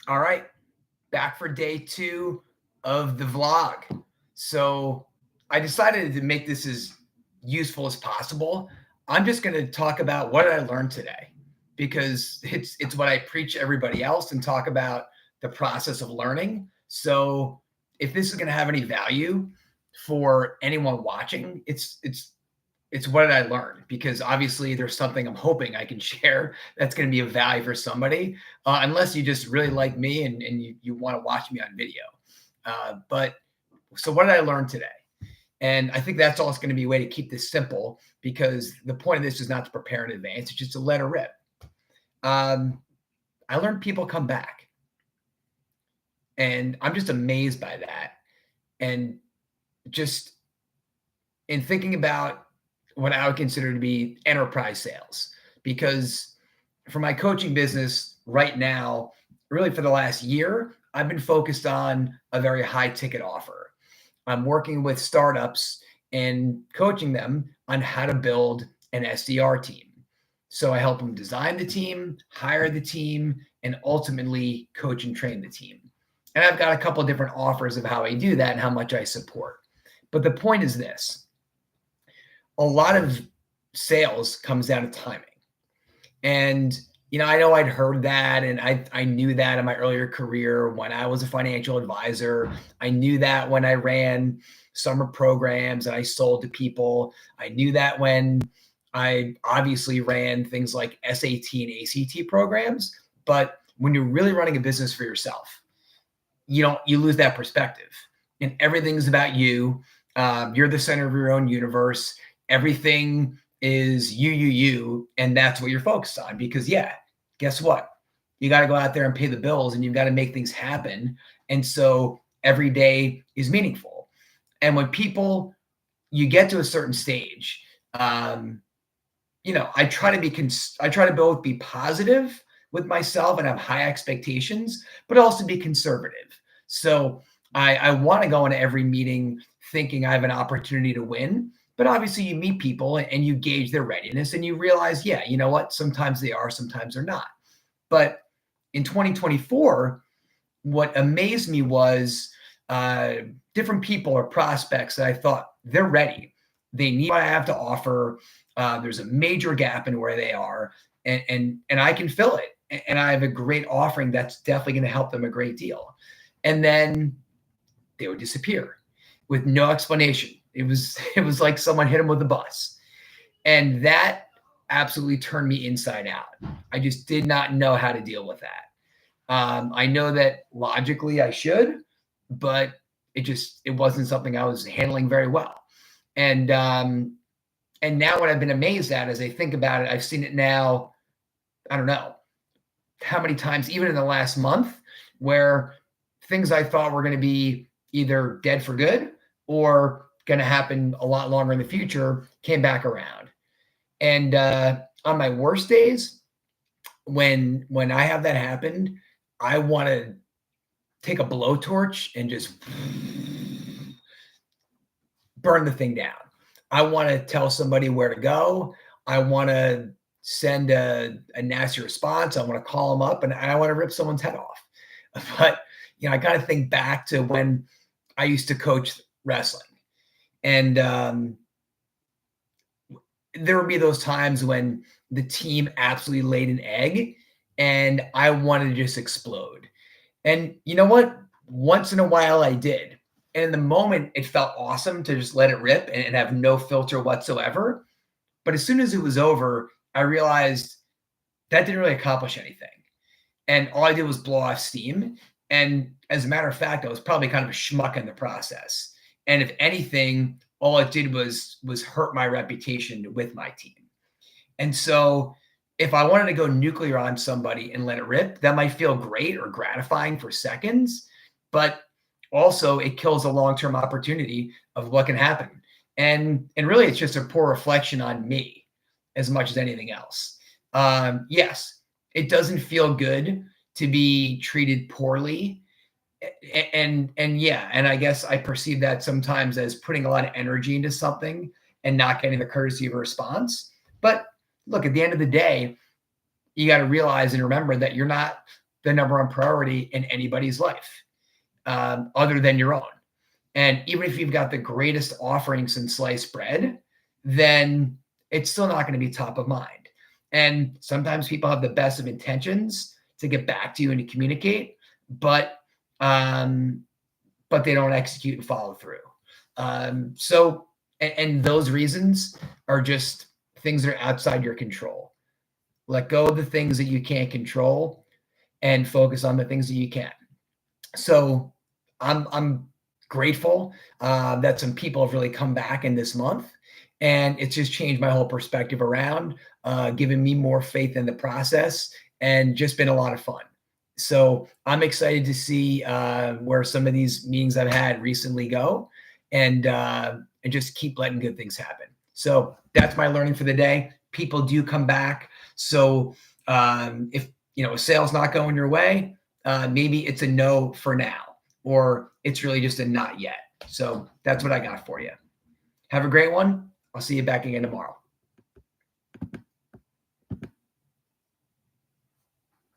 All right, back for day 2 of the vlog. So I decided to make this as useful as possible. I'm just going to talk about what I learned today because it's what I preach to everybody else and talk about the process of learning. So if this is going to have any value for anyone watching, it's what did I learn? Because obviously there's something I'm hoping I can share that's going to be of value for somebody, unless you just really like me and you want to watch me on video. But so what did I learn today? And I think that's also going to be a way to keep this simple because the point of this is not to prepare in advance. It's just to let it rip. I learned people come back. And I'm just amazed by that. And just in thinking about what I would consider to be enterprise sales, because for my coaching business right now, really for the last year, I've been focused on a very high ticket offer. I'm working with startups and coaching them on how to build an SDR team. So I help them design the team, hire the team, and ultimately coach and train the team. And I've got a couple of different offers of how I do that and how much I support. But the point is this: a lot of sales comes down to timing. And I know I'd heard that, and I knew that in my earlier career when I was a financial advisor. I knew that when I ran summer programs and I sold to people. I knew that when I obviously ran things like SAT and ACT programs. But when you're really running a business for yourself, you lose that perspective, and everything's about you. You're the center of your own universe. Everything is you, and that's what you're focused on. Because guess what? You got to go out there and pay the bills, and you've got to make things happen. And so every day is meaningful. And when you get to a certain stage, I try to both be positive with myself and have high expectations, but also be conservative. So I want to go into every meeting thinking I have an opportunity to win. But obviously you meet people and you gauge their readiness and you realize, you know what? Sometimes they are, sometimes they're not. But in 2024, what amazed me was different people or prospects that I thought they're ready. They need what I have to offer. There's a major gap in where they are, and I can fill it. And I have a great offering that's definitely going to help them a great deal. And then they would disappear with no explanation. It was like someone hit them with a bus. And that absolutely turned me inside out. I just did not know how to deal with that. I know that logically I should, but it wasn't something I was handling very well. And now what I've been amazed at as I think about it, I've seen it now, I don't know how many times, even in the last month, where things I thought were going to be either dead for good or going to happen a lot longer in the future came back around. And on my worst days, when I have that happen, I want to take a blowtorch and just burn the thing down. I want to tell somebody where to go. I want to send a nasty response. I want to call them up and I want to rip someone's head off. But I got to think back to when I used to coach wrestling. And there would be those times when the team absolutely laid an egg and I wanted to just explode. And you know what? Once in a while I did. And in the moment, it felt awesome to just let it rip and have no filter whatsoever. But as soon as it was over, I realized that didn't really accomplish anything. And all I did was blow off steam. And as a matter of fact, I was probably kind of a schmuck in the process. And if anything, all it did was hurt my reputation with my team. And so if I wanted to go nuclear on somebody and let it rip, that might feel great or gratifying for seconds, but also it kills a long-term opportunity of what can happen. And really, it's just a poor reflection on me as much as anything else. Yes, it doesn't feel good to be treated poorly. And I guess I perceive that sometimes as putting a lot of energy into something and not getting the courtesy of a response. But look, at the end of the day, you got to realize and remember that you're not the number one priority in anybody's life, other than your own. And even if you've got the greatest offerings in sliced bread, then it's still not going to be top of mind. And sometimes people have the best of intentions to get back to you and to communicate, but they don't execute and follow through. And those reasons are just things that are outside your control. Let go of the things that you can't control and focus on the things that you can. So I'm grateful that some people have really come back in this month, and it's just changed my whole perspective around, giving me more faith in the process, and just been a lot of fun. So I'm excited to see where some of these meetings I've had recently go, and just keep letting good things happen. So that's my learning for the day. People do come back. So if a sale's not going your way, maybe it's a no for now, or it's really just a not yet. So that's what I got for you. Have a great one. I'll see you back again tomorrow.